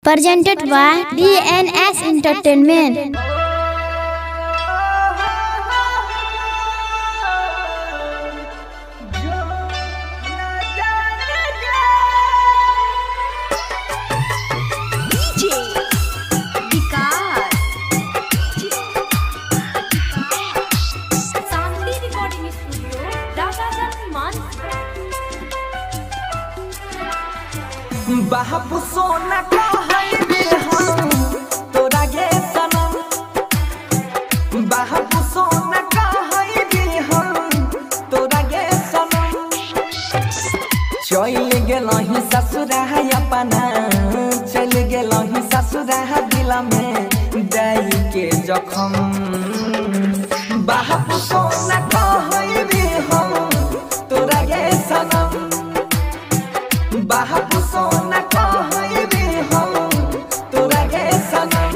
Presented by DNS Entertainment. बाबू सोना कहई रे हम तोरा गे सनम, बाबू सोना कहई रे हम तोरा गे सनम। चल गेलही ससुरा अपना, चल गेलही ससुरा दिल में दई के जखम। बाबू सोना कहई रे हम तोरा गे सनम, बाबू सोना कहई रे हम तोरा गे सनम।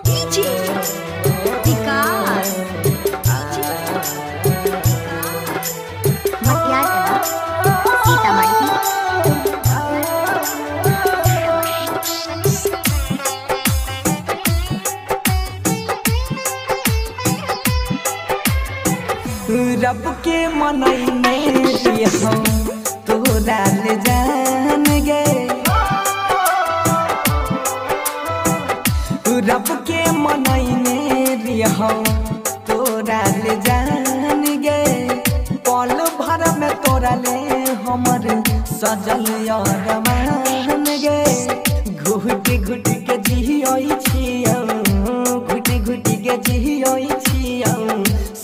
डीजे विकास मटियार सीतामढ़ी। रब के मनई में हम तोरा ले जान गे, रब के मनई में हम तोरा ले जान गे। पल भर में तोरा ले हमर सजल अरमान गे। घुटी घुटी के जियोई छियौ, घुटी घुटी के जियोई छियौ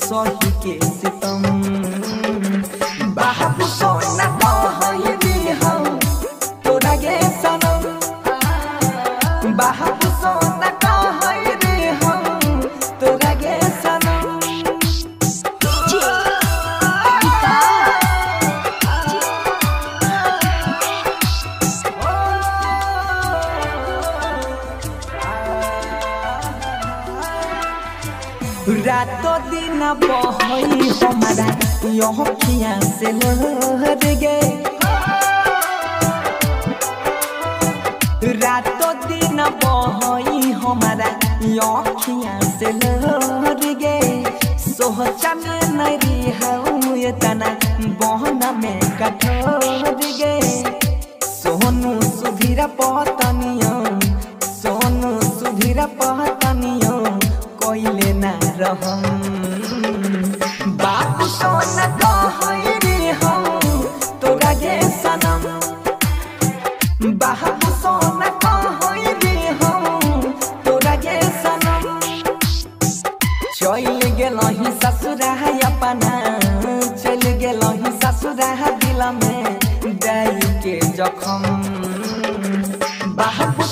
सही के सितम। बाबू सोना कहई रे हम तोरा गे सनम, बाबू सोना कहई रे हम तोरा गे सनम। डीजे विकास रातों दिन बहई हमारा अखिया से लहर गे, रातों दिन बहई हमारा अखिया से लहर गे। सोचन नहीं हम इतना बहना में कठोर गे। सोनू सुधीर पतनियो, सोनू सुधीर पतनियो कोइले ना रहम। बाबू सोना कहई रे हम तोरा गे सनम, बाबू सोना कहई रे हम तोरा गे सनम। चल गेलही ससुरा अपना, चल गेलही ससुरा दिल में दई के जखम। बाबू